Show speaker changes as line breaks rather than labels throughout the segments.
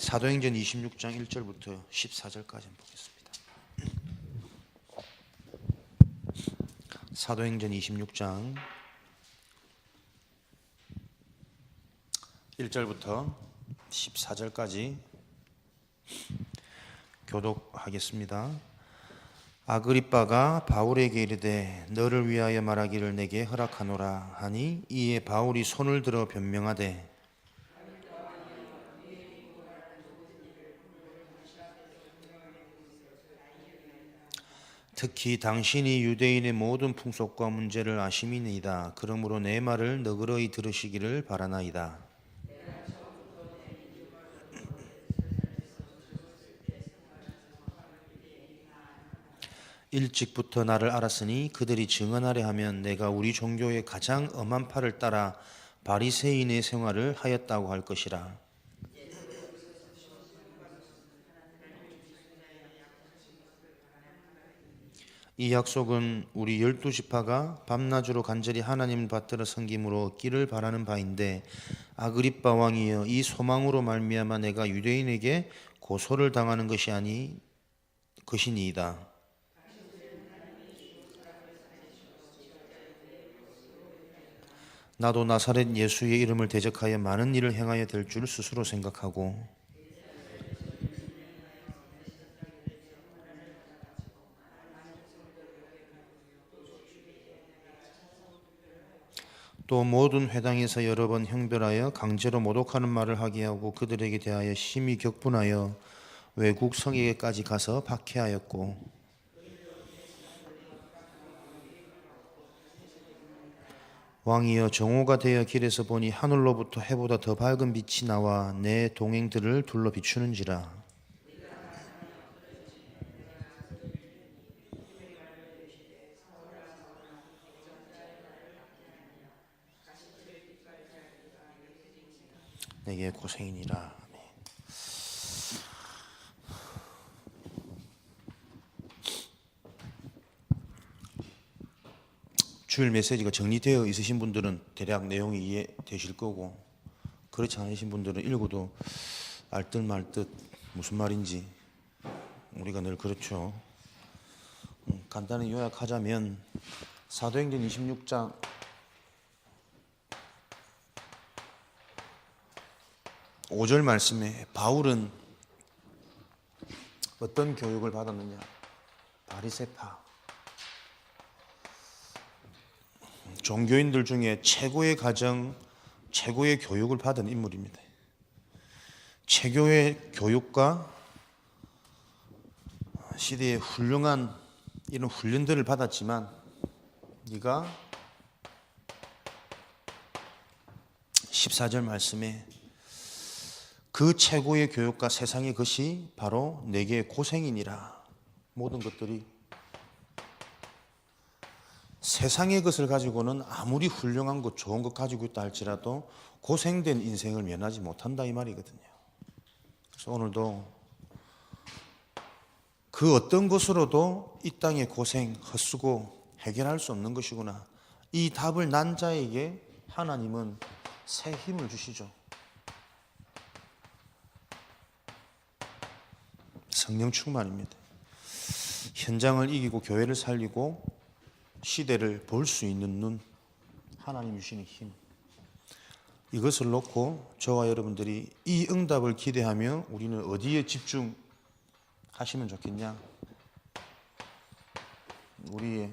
사도행전 26장 1절부터 14절까지 보겠습니다. 사도행전 26장 1절부터 14절까지 교독하겠습니다. 아그리빠가 바울에게 이르되 너를 위하여 말하기를 내게 허락하노라 하니 이에 바울이 손을 들어 변명하되 특히 당신이 유대인의 모든 풍속과 문제를 아심이니이다. 그러므로 내 말을 너그러이 들으시기를 바라나이다. 일찍부터 나를 알았으니 그들이 증언하려 하면 내가 우리 종교의 가장 엄한 팔을 따라 바리새인의 생활을 하였다고 할 것이라. 이 약속은 우리 12지파가 밤낮으로 간절히 하나님을 받들어 섬김으로 얻기를 바라는 바인데 아그리빠 왕이여 이 소망으로 말미암아 내가 유대인에게 고소를 당하는 것이니이다. 나도 나사렛 예수의 이름을 대적하여 많은 일을 행하여 될 줄 스스로 생각하고 또 모든 회당에서 여러 번 형별하여 강제로 모독하는 말을 하게 하고 그들에게 대하여 심히 격분하여 외국 성에게까지 가서 박해하였고 왕이여 정오가 되어 길에서 보니 하늘로부터 해보다 더 밝은 빛이 나와 내 동행들을 둘러 비추는지라. 내게 고생이니라. 주일 메시지가 정리되어 있으신 분들은 대략 내용이 이해되실 거고 그렇지 않으신 분들은 읽어도 알듯 말듯 무슨 말인지 우리가 늘 그렇죠. 간단히 요약하자면 사도행전 26장 5절 말씀에 바울은 어떤 교육을 받았느냐? 바리새파 종교인들 중에 최고의 가정, 최고의 교육을 받은 인물입니다. 최고의 교육과 시대의 훌륭한 이런 훈련들을 받았지만 네가 14절 말씀에 그 최고의 교육과 세상의 것이 바로 내게 고생이니라. 모든 것들이 세상의 것을 가지고는 아무리 훌륭한 것, 좋은 것 가지고 있다 할지라도 고생된 인생을 면하지 못한다 이 말이거든요. 그래서 오늘도 그 어떤 것으로도 이 땅의 고생, 헛수고 해결할 수 없는 것이구나. 이 답을 난 자에게 하나님은 새 힘을 주시죠. 성령 충만입니다. 현장을 이기고 교회를 살리고 시대를 볼 수 있는 눈, 하나님 주시는 힘. 이것을 놓고 저와 여러분들이 이 응답을 기대하며 우리는 어디에 집중하시면 좋겠냐? 우리의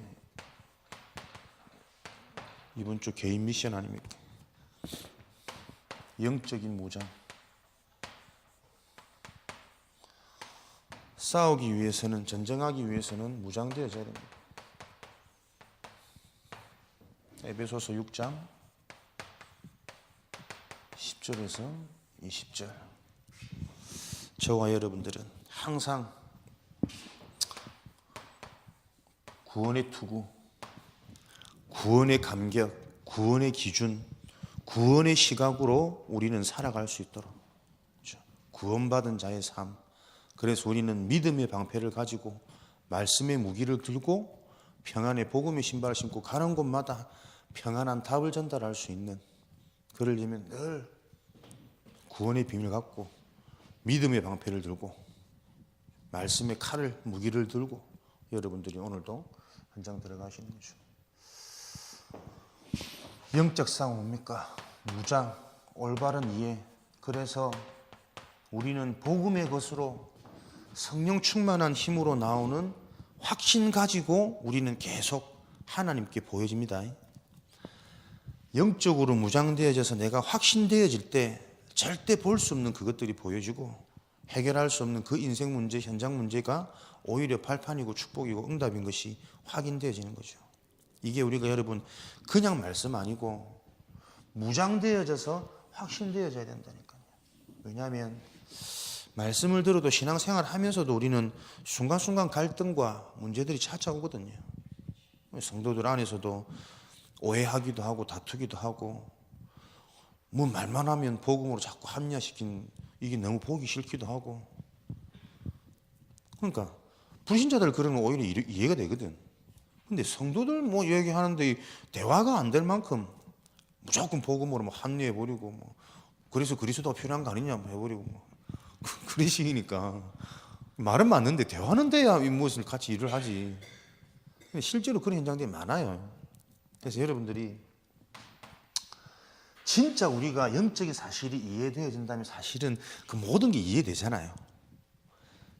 이번 주 개인 미션 아닙니까? 영적인 무장. 싸우기 위해서는, 전쟁하기 위해서는 무장되어져야 됩니다. 에베소서 6장 10절에서 20절. 저와 여러분들은 항상 구원의 투구, 구원의 감격, 구원의 기준, 구원의 시각으로 우리는 살아갈 수 있도록 구원받은 자의 삶. 그래서 우리는 믿음의 방패를 가지고 말씀의 무기를 들고 평안의 복음의 신발을 신고 가는 곳마다 평안한 답을 전달할 수 있는 그러려면 늘 구원의 비밀 갖고 믿음의 방패를 들고 말씀의 칼을 무기를 들고 여러분들이 오늘도 현장 들어가시는 거죠. 영적 싸움 뭡니까? 무장, 올바른 이해. 그래서 우리는 복음의 것으로 성령 충만한 힘으로 나오는 확신 가지고 우리는 계속 하나님께 보여집니다. 영적으로 무장되어져서 내가 확신되어질 때 절대 볼 수 없는 그것들이 보여지고 해결할 수 없는 그 인생 문제, 현장 문제가 오히려 발판이고 축복이고 응답인 것이 확인되어지는 거죠. 이게 우리가 여러분 그냥 말씀 아니고 무장되어져서 확신되어져야 된다니까요. 왜냐하면 말씀을 들어도 신앙생활 하면서도 우리는 순간순간 갈등과 문제들이 찾아오거든요. 성도들 안에서도 오해하기도 하고 다투기도 하고 뭐 말만 하면 복음으로 자꾸 합리화시킨 이게 너무 보기 싫기도 하고 그러니까 불신자들 그런 거 오히려 이해가 되거든. 근데 성도들 뭐 얘기하는데 대화가 안 될 만큼 무조건 복음으로 뭐 합리해버리고 뭐 그래서 그리스도가 필요한 거 아니냐 뭐 해버리고 뭐 그러시니까 말은 맞는데 대화는 돼야 무엇을 같이 일을 하지. 근데 실제로 그런 현장들이 많아요. 그래서 여러분들이 진짜 우리가 영적인 사실이 이해되어진다면 사실은 그 모든 게 이해되잖아요.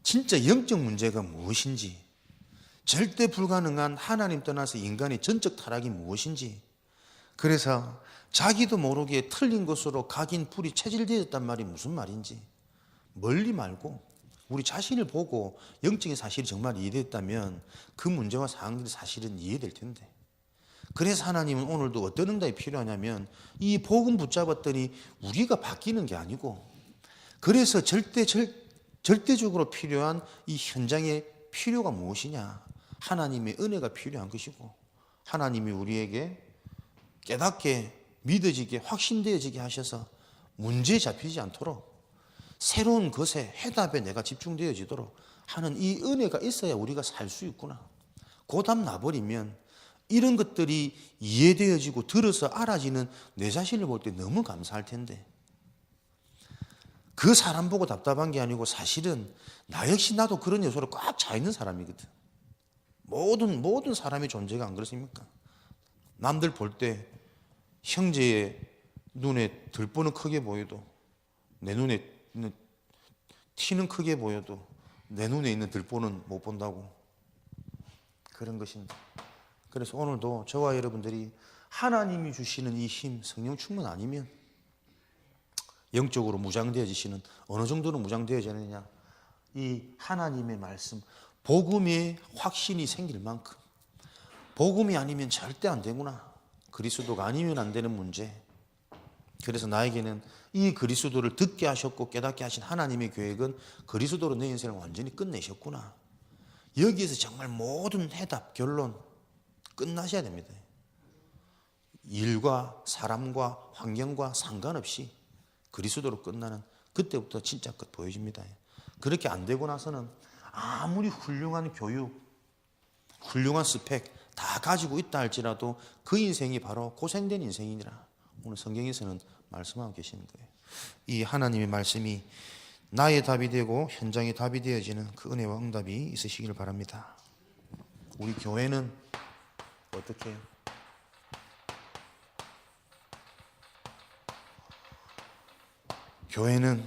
진짜 영적 문제가 무엇인지, 절대 불가능한 하나님 떠나서 인간의 전적 타락이 무엇인지, 그래서 자기도 모르게 틀린 것으로 각인 불이 체질되었단 말이 무슨 말인지 멀리 말고 우리 자신을 보고 영적인 사실이 정말 이해됐다면 그 문제와 상황들이 사실은 이해될 텐데, 그래서 하나님은 오늘도 어떤 응답이 필요하냐면 이 복음 붙잡았더니 우리가 바뀌는 게 아니고, 그래서 절대적으로 필요한 이 현장의 필요가 무엇이냐, 하나님의 은혜가 필요한 것이고 하나님이 우리에게 깨닫게 믿어지게 확신되어지게 하셔서 문제에 잡히지 않도록 새로운 것에 해답에 내가 집중되어지도록 하는 이 은혜가 있어야 우리가 살 수 있구나. 고담 나버리면 이런 것들이 이해되어지고 들어서 알아지는 내 자신을 볼 때 너무 감사할 텐데, 그 사람 보고 답답한 게 아니고 사실은 나 역시 나도 그런 요소로 꽉 차 있는 사람이거든. 모든 사람의 존재가 안 그렇습니까? 남들 볼 때 형제의 눈에 들보는 크게 보여도 내 눈에 있는 티는 크게 보여도 내 눈에 있는 들보는 못 본다고, 그런 것입니다. 그래서 오늘도 저와 여러분들이 하나님이 주시는 이 힘, 성령 충만 아니면 영적으로 무장되어지시는, 어느 정도로 무장되어지느냐, 이 하나님의 말씀, 복음의 확신이 생길 만큼, 복음이 아니면 절대 안 되구나, 그리스도가 아니면 안 되는 문제. 그래서 나에게는 이 그리스도를 듣게 하셨고 깨닫게 하신 하나님의 계획은 그리스도로 내 인생을 완전히 끝내셨구나, 여기에서 정말 모든 해답, 결론 끝나셔야 됩니다. 일과 사람과 환경과 상관없이 그리스도로 끝나는, 그때부터 진짜 끝 보여집니다. 그렇게 안 되고 나서는 아무리 훌륭한 교육, 훌륭한 스펙 다 가지고 있다 할지라도 그 인생이 바로 고생된 인생이니라 오늘 성경에서는 말씀하고 계시는 거예요. 이 하나님의 말씀이 나의 답이 되고 현장의 답이 되어지는 그 은혜와 응답이 있으시기를 바랍니다. 우리 교회는 어떻게 해요? 교회는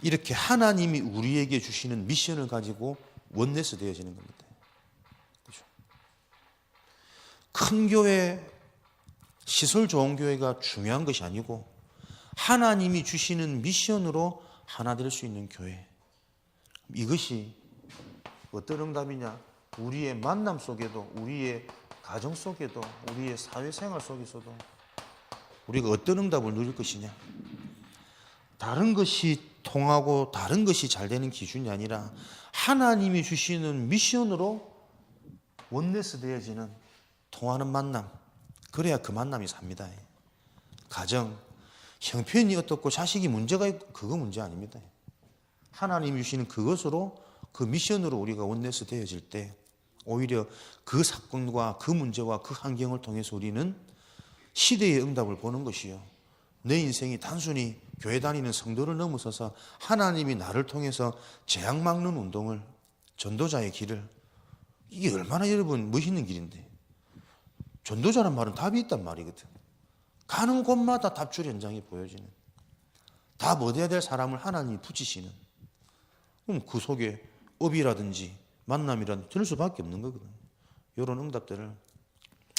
이렇게 하나님이 우리에게 주시는 미션을 가지고 원네스 되어지는 겁니다. 그렇죠? 큰 교회, 시설 좋은 교회가 중요한 것이 아니고 하나님이 주시는 미션으로 하나 될 수 있는 교회, 이것이 어떤 응답이냐, 우리의 만남 속에도, 우리의 가정 속에도, 우리의 사회생활 속에서도 우리가 어떤 응답을 누릴 것이냐, 다른 것이 통하고 다른 것이 잘 되는 기준이 아니라 하나님이 주시는 미션으로 원네스 되어지는 통하는 만남, 그래야 그 만남이 삽니다. 가정, 형편이 어떻고 자식이 문제가 있고 그거 문제 아닙니다. 하나님이 주시는 그것으로, 그 미션으로 우리가 원네스 되어질 때 오히려 그 사건과 그 문제와 그 환경을 통해서 우리는 시대의 응답을 보는 것이요, 내 인생이 단순히 교회 다니는 성도를 넘어서서 하나님이 나를 통해서 재앙 막는 운동을, 전도자의 길을, 이게 얼마나 여러분 멋있는 길인데, 전도자란 말은 답이 있단 말이거든. 가는 곳마다 답줄 현장이 보여지는, 답 얻어야 될 사람을 하나님이 붙이시는, 그럼 그 속에 업이라든지 만남이라든지 될 수밖에 없는 거거든. 이런 응답들을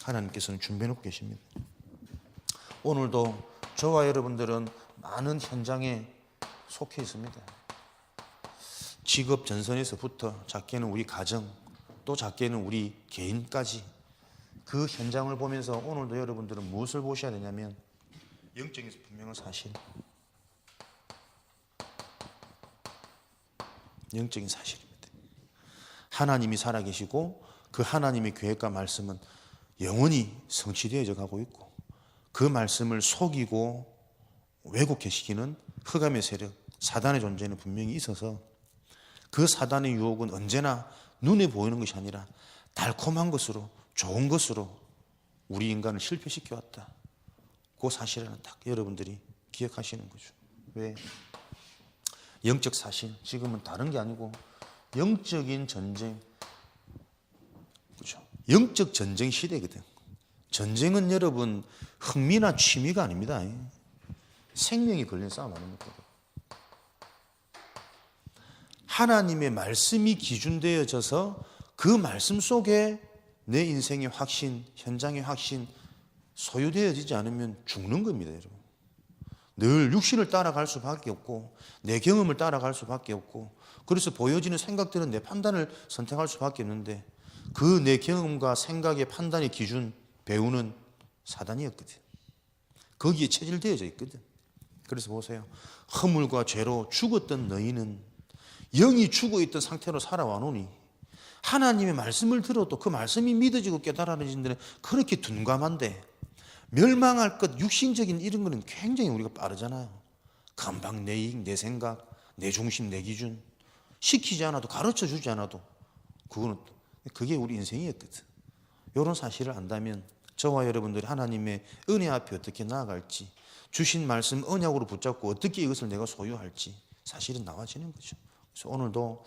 하나님께서는 준비해 놓고 계십니다. 오늘도 저와 여러분들은 많은 현장에 속해 있습니다. 직업 전선에서부터 작게는 우리 가정, 또 작게는 우리 개인까지 그 현장을 보면서 오늘도 여러분들은 무엇을 보셔야 되냐면 영적인 분명한 사실, 영적인 사실입니다. 하나님이 살아계시고 그 하나님의 계획과 말씀은 영원히 성취되어져 가고 있고, 그 말씀을 속이고 왜곡시키는 흑암의 세력, 사단의 존재는 분명히 있어서 그 사단의 유혹은 언제나 눈에 보이는 것이 아니라 달콤한 것으로, 좋은 것으로 우리 인간을 실패시켜 왔다. 그 사실을 딱 여러분들이 기억하시는 거죠. 왜? 영적 사실, 지금은 다른 게 아니고 영적인 전쟁, 그렇죠? 영적 전쟁 시대거든. 전쟁은 여러분 흥미나 취미가 아닙니다. 생명이 걸린 싸움 아닙니까? 하나님의 말씀이 기준되어져서 그 말씀 속에 내 인생의 확신, 현장의 확신 소유되어지지 않으면 죽는 겁니다, 여러분. 늘 육신을 따라갈 수밖에 없고 내 경험을 따라갈 수밖에 없고, 그래서 보여지는 생각들은 내 판단을 선택할 수밖에 없는데, 그 내 경험과 생각의 판단의 기준 배우는 사단이었거든. 거기에 체질되어져 있거든. 그래서 보세요. 허물과 죄로 죽었던 너희는 영이 죽어있던 상태로 살아와노니, 하나님의 말씀을 들어도 그 말씀이 믿어지고 깨달아지는 데는 그렇게 둔감한데, 멸망할 것, 육신적인 이런 거는 굉장히 우리가 빠르잖아요. 금방 내 이익, 내 생각, 내 중심, 내 기준 시키지 않아도, 가르쳐 주지 않아도 그게 우리 인생이었거든. 이런 사실을 안다면 저와 여러분들이 하나님의 은혜 앞에 어떻게 나아갈지, 주신 말씀 언약으로 붙잡고 어떻게 이것을 내가 소유할지 사실은 나와지는 거죠. 그래서 오늘도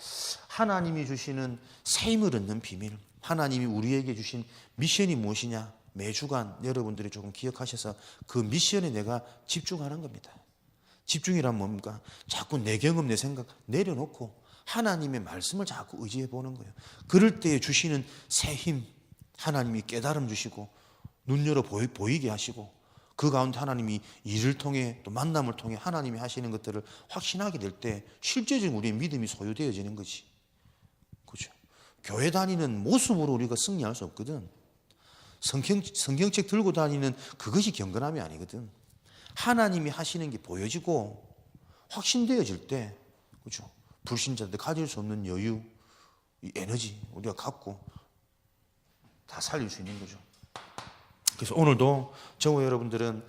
하나님이 주시는 새 힘을 얻는 비밀, 하나님이 우리에게 주신 미션이 무엇이냐, 매주간 여러분들이 조금 기억하셔서 그 미션에 내가 집중하는 겁니다. 집중이란 뭡니까? 자꾸 내 경험, 내 생각 내려놓고 하나님의 말씀을 자꾸 의지해 보는 거예요. 그럴 때 주시는 새 힘, 하나님이 깨달음 주시고 눈 열어 보이게 하시고, 그 가운데 하나님이 일을 통해 또 만남을 통해 하나님이 하시는 것들을 확신하게 될 때 실제적인 우리의 믿음이 소유되어지는 거지. 그렇죠? 교회 다니는 모습으로 우리가 승리할 수 없거든. 성경책 들고 다니는 그것이 경건함이 아니거든. 하나님이 하시는 게 보여지고 확신되어질 때, 그렇죠? 불신자들 가질 수 없는 여유, 이 에너지 우리가 갖고 다 살릴 수 있는 거죠. 그래서 오늘도 저와 여러분들은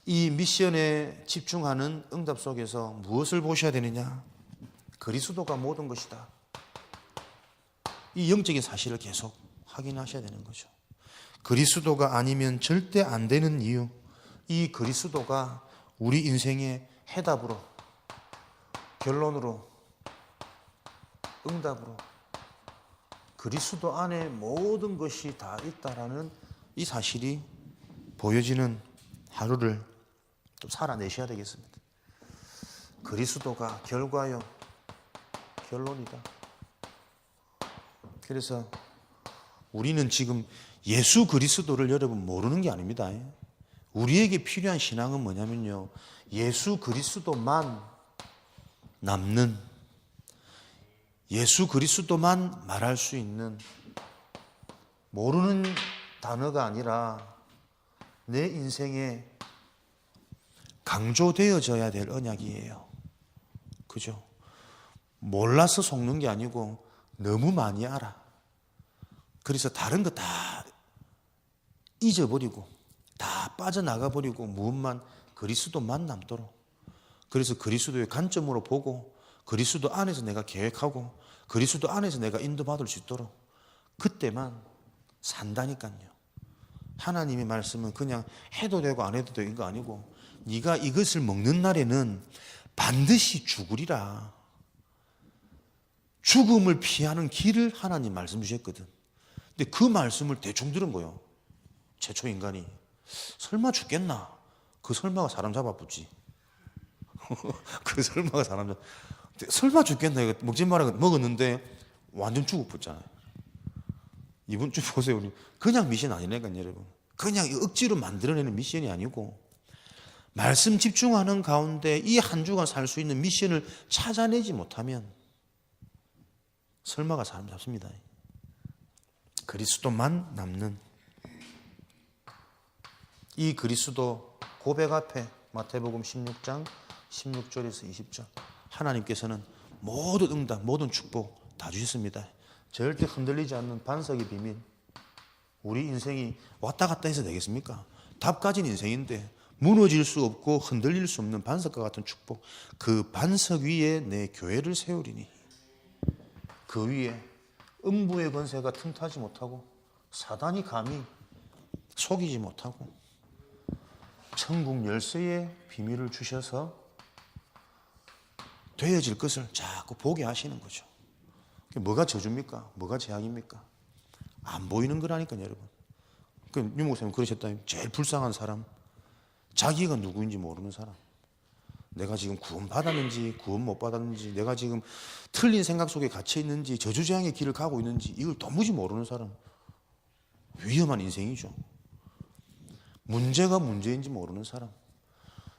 이 미션에 집중하는 응답 속에서 무엇을 보셔야 되느냐? 그리스도가 모든 것이다. 이 영적인 사실을 계속 확인하셔야 되는 거죠. 그리스도가 아니면 절대 안 되는 이유, 이 그리스도가 우리 인생의 해답으로, 결론으로, 응답으로, 그리스도 안에 모든 것이 다 있다라는 이 사실이 보여지는 하루를 또 살아내셔야 되겠습니다. 그리스도가 결과요, 결론이다. 그래서 우리는 지금 예수 그리스도를 여러분 모르는 게 아닙니다. 우리에게 필요한 신앙은 뭐냐면요, 예수 그리스도만 남는, 예수 그리스도만 말할 수 있는, 모르는 단어가 아니라 내 인생에 강조되어져야 될 언약이에요. 그죠? 몰라서 속는 게 아니고 너무 많이 알아. 그래서 다른 거 다 잊어버리고 다 빠져나가버리고 무엇만, 그리스도만 남도록. 그래서 그리스도의 관점으로 보고 그리스도 안에서 내가 계획하고 그리스도 안에서 내가 인도받을 수 있도록 그때만 산다니까요. 하나님의 말씀은 그냥 해도 되고 안 해도 되는 거 아니고 네가 이것을 먹는 날에는 반드시 죽으리라. 죽음을 피하는 길을 하나님 말씀 주셨거든. 근데 그 말씀을 대충 들은 거예요. 최초 인간이. 설마 죽겠나? 그 설마가 사람 잡아붙지. 그 설마가 사람 잡아. 설마 죽겠나? 이거 먹지 마라. 먹었는데 완전 죽어붙잖아요. 이분 쭉 보세요. 그냥 미션 아니라니까 여러분. 그냥 억지로 만들어내는 미션이 아니고 말씀 집중하는 가운데 이 한 주간 살 수 있는 미션을 찾아내지 못하면 설마가 사람 잡습니다. 그리스도만 남는 이 그리스도 고백 앞에 마태복음 16장 16절에서 20절 하나님께서는 모든 응답, 모든 축복 다 주셨습니다. 절대 흔들리지 않는 반석의 비밀. 우리 인생이 왔다 갔다 해서 되겠습니까? 답 가진 인생인데 무너질 수 없고 흔들릴 수 없는 반석과 같은 축복. 그 반석 위에 내 교회를 세우리니 그 위에 음부의 권세가 틈타지 못하고 사단이 감히 속이지 못하고 천국 열쇠의 비밀을 주셔서 되어질 것을 자꾸 보게 하시는 거죠. 뭐가 저주입니까? 뭐가 재앙입니까? 안 보이는 거라니까 여러분. 윤 목사님 그러셨다면 제일 불쌍한 사람, 자기가 누구인지 모르는 사람, 내가 지금 구원 받았는지 구원 못 받았는지, 내가 지금 틀린 생각 속에 갇혀 있는지 저주재앙의 길을 가고 있는지 이걸 도무지 모르는 사람, 위험한 인생이죠. 문제가 문제인지 모르는 사람,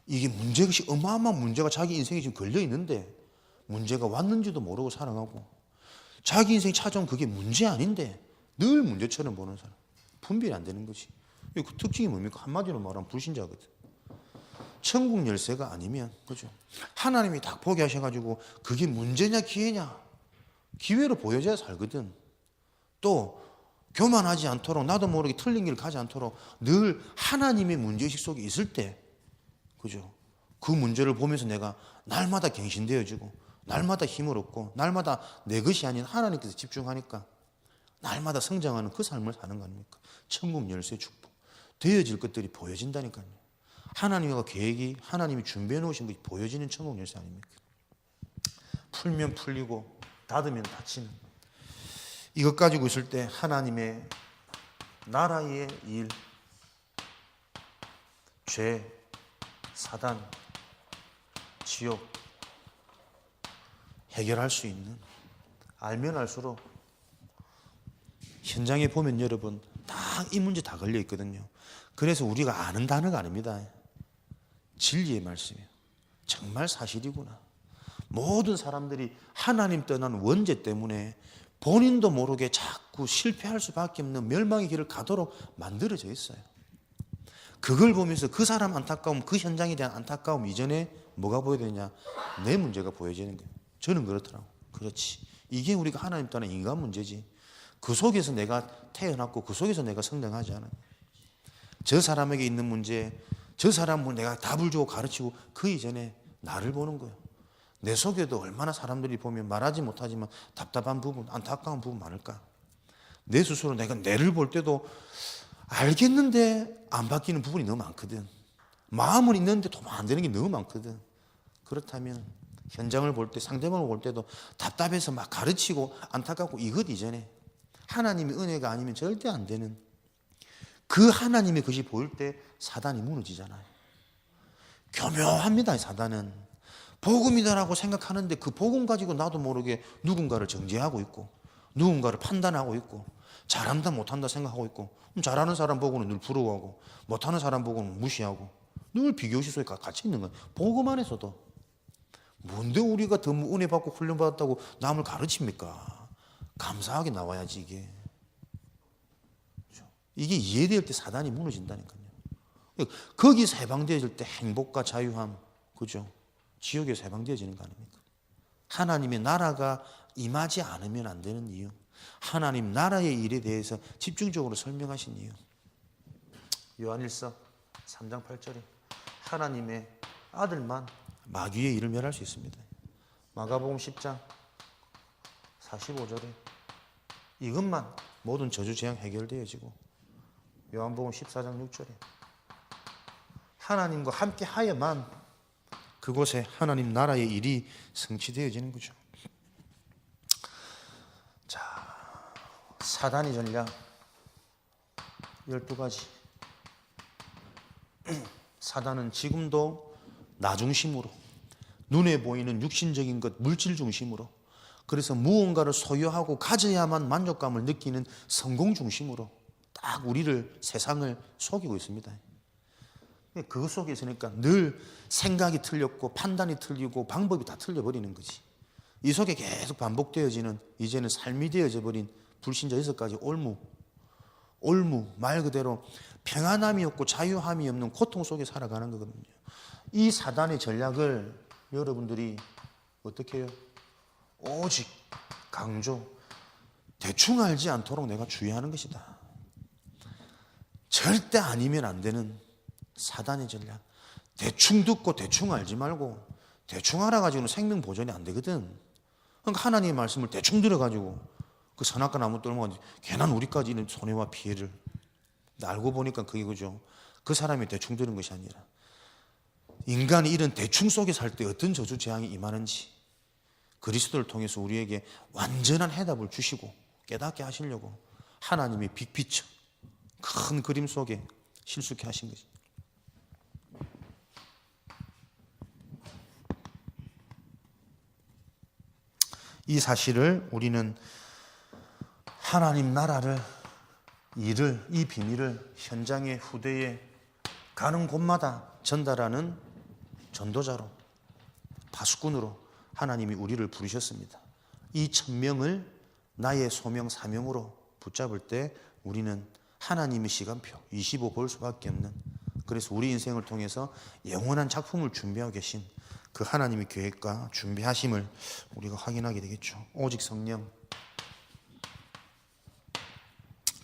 이게 문제가 어마어마한 문제가 자기 인생에 지금 걸려 있는데 문제가 왔는지도 모르고 살아가고 자기 인생이 찾아온 그게 문제 아닌데 늘 문제처럼 보는 사람, 분별이 안 되는 거지. 그 특징이 뭡니까? 한마디로 말하면 불신자거든. 천국 열쇠가 아니면, 그죠? 하나님이 딱 보게 하셔가지고 그게 문제냐 기회냐, 기회로 보여줘야 살거든. 또 교만하지 않도록, 나도 모르게 틀린 길을 가지 않도록 늘 하나님의 문제의식 속에 있을 때, 그죠? 그 문제를 보면서 내가 날마다 갱신되어지고 날마다 힘을 얻고 날마다 내 것이 아닌 하나님께서 집중하니까 날마다 성장하는 그 삶을 사는 거 아닙니까? 천국 열쇠 축복. 되어질 것들이 보여진다니까요. 하나님과 계획이, 하나님이 준비해 놓으신 것이 보여지는 천국 열쇠 아닙니까? 풀면 풀리고 닫으면 닫히는. 이것 가지고 있을 때 하나님의 나라의 일, 죄, 사단, 지옥 해결할 수 있는, 알면 알수록 현장에 보면 여러분 다 이 문제 다 걸려 있거든요. 그래서 우리가 아는 단어가 아닙니다. 진리의 말씀이에요. 정말 사실이구나. 모든 사람들이 하나님 떠난 원죄 때문에 본인도 모르게 자꾸 실패할 수밖에 없는 멸망의 길을 가도록 만들어져 있어요. 그걸 보면서 그 사람 안타까움, 그 현장에 대한 안타까움 이전에 뭐가 보여야 되냐? 내 문제가 보여지는 거예요. 저는 그렇더라고. 그렇지. 이게 우리가 하나님 떠난 인간 문제지. 그 속에서 내가 태어났고 그 속에서 내가 성장하지 않아요. 저 사람에게 있는 문제, 저 사람을 내가 답을 주고 가르치고 그 이전에 나를 보는 거예요. 내 속에도 얼마나 사람들이 보면 말하지 못하지만 답답한 부분, 안타까운 부분 많을까? 내 스스로 내가 내를 볼 때도 알겠는데 안 바뀌는 부분이 너무 많거든. 마음은 있는데 도움 안 되는 게 너무 많거든. 그렇다면 현장을 볼 때, 상대방을 볼 때도 답답해서 막 가르치고 안타깝고 이것 이전에 하나님의 은혜가 아니면 절대 안 되는 그 하나님의 것이 보일 때 사단이 무너지잖아요. 교묘합니다. 사단은 복음이다라고 생각하는데 그 복음 가지고 나도 모르게 누군가를 정죄하고 있고 누군가를 판단하고 있고 잘한다 못한다 생각하고 있고 잘하는 사람 보고는 늘 부러워하고 못하는 사람 보고는 무시하고 늘 비교의식 속에 갇혀 있는 거예요. 복음 안에서도. 뭔데 우리가 더 은혜 받고 훈련 받았다고 남을 가르칩니까? 감사하게 나와야지 이게. 이게 이해될 때 사단이 무너진다니까요. 거기서 해방되어질 때 행복과 자유함, 그죠? 지옥에서 해방되어지는 거 아닙니까? 하나님의 나라가 임하지 않으면 안 되는 이유, 하나님 나라의 일에 대해서 집중적으로 설명하신 이유. 요한일서 3장 8절에 하나님의 아들만 마귀의 일을 멸할 수 있습니다. 마가복음 10장 45절에 이것만 모든 저주 재앙 해결되어지고, 요한복음 14장 6절에 하나님과 함께 하여만 그곳에 하나님 나라의 일이 성취되어지는 거죠. 자, 사단의 전략 12가지. 사단은 지금도 나 중심으로, 눈에 보이는 육신적인 것, 물질 중심으로, 그래서 무언가를 소유하고 가져야만 만족감을 느끼는 성공 중심으로 딱 우리를, 세상을 속이고 있습니다. 그것 속에 있으니까 늘 생각이 틀렸고 판단이 틀리고 방법이 다 틀려버리는 거지. 이 속에 계속 반복되어지는, 이제는 삶이 되어져 버린 불신자 6가지 올무, 말 그대로 평안함이 없고 자유함이 없는 고통 속에 살아가는 거거든요. 이 사단의 전략을 여러분들이 어떻게 해요? 오직 강조, 대충 알지 않도록 내가 주의하는 것이다. 절대 아니면 안 되는 사단의 전략. 대충 듣고 대충 알지 말고, 대충 알아가지고는 생명 보존이 안 되거든. 그러니까 하나님의 말씀을 대충 들어가지고 그 선악과 나무 떨어가지고 괜한 우리까지 있는 손해와 피해를, 알고 보니까 그게 그죠. 그 사람이 대충 들은 것이 아니라 인간이 이런 대충 속에 살 때 어떤 저주 재앙이 임하는지 그리스도를 통해서 우리에게 완전한 해답을 주시고 깨닫게 하시려고 하나님이 빅피처, 큰 그림 속에 실수케 하신 것이. 이 사실을 우리는 하나님 나라를, 일을, 이 비밀을 현장의 후대에 가는 곳마다 전달하는 전도자로, 파수꾼으로 하나님이 우리를 부르셨습니다. 이 천명을 나의 소명, 사명으로 붙잡을 때 우리는 하나님의 시간표 25 볼 수밖에 없는, 그래서 우리 인생을 통해서 영원한 작품을 준비하고 계신 그 하나님의 계획과 준비하심을 우리가 확인하게 되겠죠. 오직 성령,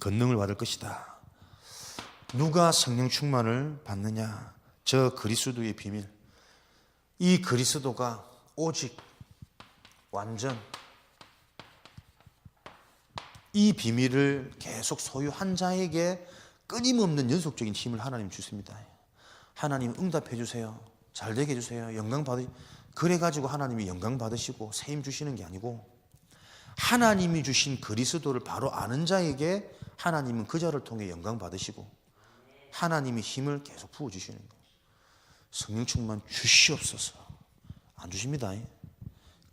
권능을 받을 것이다. 누가 성령 충만을 받느냐? 저 그리스도의 비밀. 이 그리스도가 오직, 완전, 이 비밀을 계속 소유한 자에게 끊임없는 연속적인 힘을 하나님 주십니다. 하나님 응답해 주세요. 잘 되게 해주세요. 영광 그래가지고 하나님이 영광 받으시고 세임 주시는 게 아니고, 하나님이 주신 그리스도를 바로 아는 자에게 하나님은 그 자를 통해 영광 받으시고 하나님이 힘을 계속 부어주시는 거예요. 성령 충만 주시옵소서. 안 주십니다.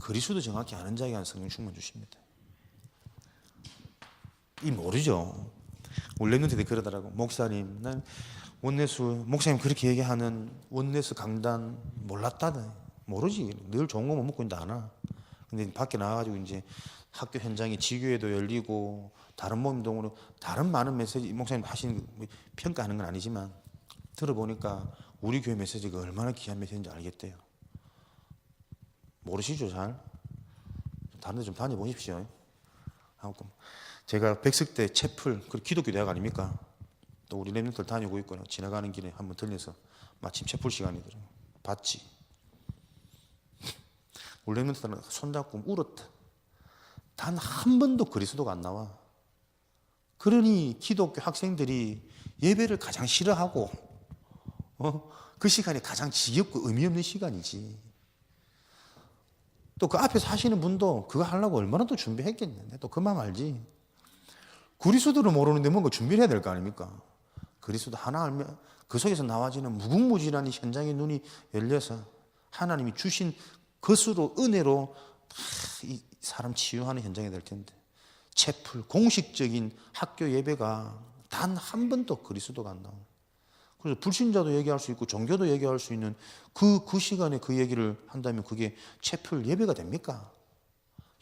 그리스도 정확히 아는 자에게 성령 충만 주십니다. 이 모르죠. 원래는 그러더라고. 목사님, 난 원내수, 목사님 그렇게 얘기하는 원내수 강단 몰랐다네. 모르지. 늘 좋은 거 못 먹고 있는데 안 와. 근데 밖에 나와가지고 이제 학교 현장에 지교회도 열리고 다른 모임동으로 다른 많은 메시지, 목사님 하시는 평가하는 건 아니지만 들어보니까 우리 교회 메시지가 얼마나 귀한 메시지인지 알겠대요. 모르시죠, 잘? 다른 데 좀 다녀보십시오. 제가 백석 때 채플, 그 기독교 대학 아닙니까? 또 우리 랩런트들 다니고 있고 지나가는 길에 한번 들려서 마침 채플 시간이더라고요. 봤지? 우리 랩런트들은 손잡고 울었다. 단 한 번도 그리스도가 안 나와. 그러니 기독교 학생들이 예배를 가장 싫어하고 그 시간이 가장 지겹고 의미 없는 시간이지. 또 그 앞에서 하시는 분도 그거 하려고 얼마나 또 준비했겠냐. 또 그 마음 알지. 그리스도를 모르는데 뭔가 준비를 해야 될 거 아닙니까? 그리스도 하나 알면 그 속에서 나와지는 무궁무진한 이 현장의 눈이 열려서 하나님이 주신 것으로, 은혜로 이 사람 치유하는 현장이 될 텐데, 채플, 공식적인 학교 예배가 단 한 번도 그리스도가 안 나와요. 그래서 불신자도 얘기할 수 있고 종교도 얘기할 수 있는 그 시간에 그 얘기를 한다면 그게 채플 예배가 됩니까?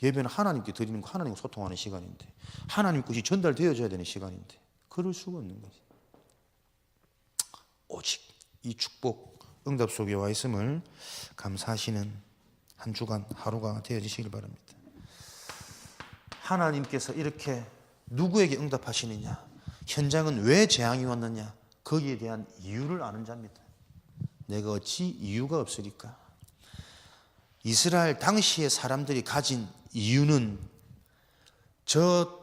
예배는 하나님께 드리는 거, 하나님과 소통하는 시간인데, 하나님 것이 전달되어져야 되는 시간인데 그럴 수가 없는 거지. 오직 이 축복, 응답 속에 와 있음을 감사하시는 한 주간, 하루가 되어지시길 바랍니다. 하나님께서 이렇게 누구에게 응답하시느냐, 현장은 왜 재앙이 왔느냐, 거기에 대한 이유를 아는 자입니다. 내가 어찌 이유가 없으리까? 이스라엘 당시의 사람들이 가진 이유는, 저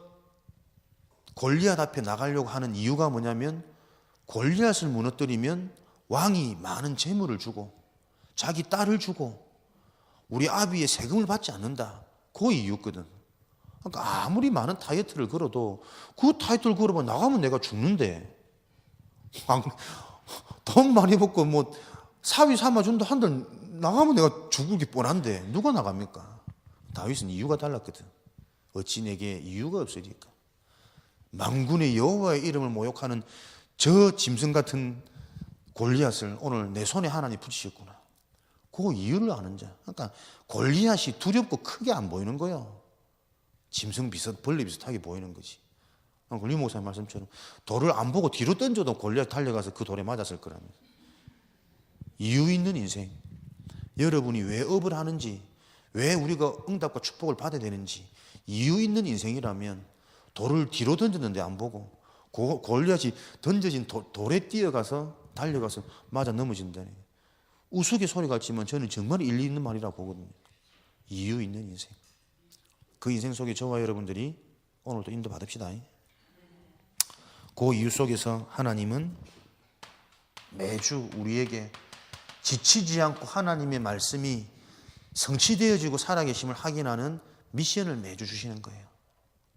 골리앗 앞에 나가려고 하는 이유가 뭐냐면 골리앗을 무너뜨리면 왕이 많은 재물을 주고 자기 딸을 주고 우리 아비의 세금을 받지 않는다. 그 이유거든. 그러니까 아무리 많은 타이틀을 걸어도 그 타이틀 걸어봐 나가면 내가 죽는데 돈 많이 받고 뭐 사위 삼아준다 한들 나가면 내가 죽을 게 뻔한데 누가 나갑니까? 다윗은 이유가 달랐거든. 어찌 내게 이유가 없으리까? 만군의 여호와의 이름을 모욕하는 저 짐승 같은 골리앗을 오늘 내 손에 하나님 붙이셨구나. 그 이유를 아는 자. 그러니까 골리앗이 두렵고 크게 안 보이는 거예요. 짐승 비슷, 벌레 비슷하게 보이는 거지. 리 목사님 말씀처럼 돌을 안 보고 뒤로 던져도 골리앗 달려가서 그 돌에 맞았을 거라면. 이유 있는 인생. 여러분이 왜 업을 하는지, 왜 우리가 응답과 축복을 받아야 되는지 이유 있는 인생이라면 돌을 뒤로 던졌는데 안 보고 골리앗이 던져진 돌에 뛰어가서 달려가서 맞아 넘어진다니. 우스개 소리가 있지만 저는 정말 일리 있는 말이라고 보거든요. 이유 있는 인생. 그 인생 속에 저와 여러분들이 오늘도 인도받읍시다. 그 이유 속에서 하나님은 매주 우리에게 지치지 않고 하나님의 말씀이 성취되어지고 살아계심을 확인하는 미션을 매주 주시는 거예요.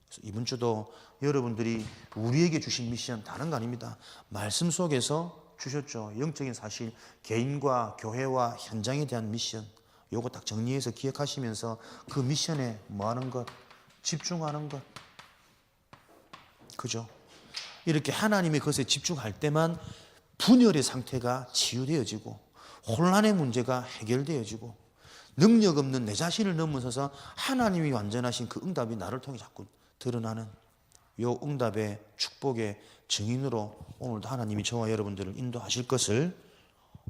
그래서 이번 주도 여러분들이 우리에게 주신 미션 다른 거 아닙니다. 말씀 속에서 주셨죠. 영적인 사실, 개인과 교회와 현장에 대한 미션. 요거 딱 정리해서 기억하시면서 그 미션에 뭐 하는 것? 집중하는 것. 그죠? 이렇게 하나님의 것에 집중할 때만 분열의 상태가 치유되어지고 혼란의 문제가 해결되어지고 능력 없는 내 자신을 넘어서서 하나님이 완전하신 그 응답이 나를 통해 자꾸 드러나는 요 응답의 축복의 증인으로 오늘도 하나님이 저와 여러분들을 인도하실 것을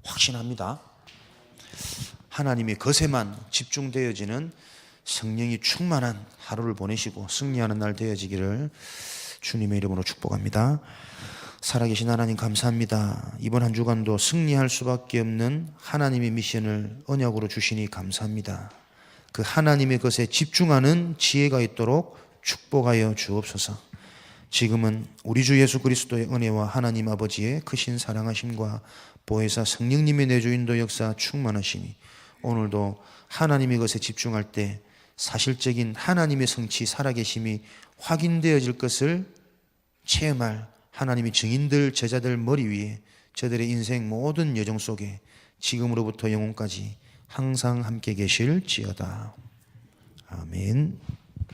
확신합니다. 하나님의 것에만 집중되어지는 성령이 충만한 하루를 보내시고 승리하는 날 되어지기를 주님의 이름으로 축복합니다. 살아계신 하나님 감사합니다. 이번 한 주간도 승리할 수밖에 없는 하나님의 미션을 언약으로 주시니 감사합니다. 그 하나님의 것에 집중하는 지혜가 있도록 축복하여 주옵소서. 지금은 우리 주 예수 그리스도의 은혜와 하나님 아버지의 크신 사랑하심과 보혜사 성령님의 내주 인도 역사 충만하시니 오늘도 하나님의 것에 집중할 때 사실적인 하나님의 성취 살아계심이 확인되어질 것을 체험할 하나님의 증인들 제자들 머리 위에 저들의 인생 모든 여정 속에 지금으로부터 영원까지 항상 함께 계실지어다. 아멘.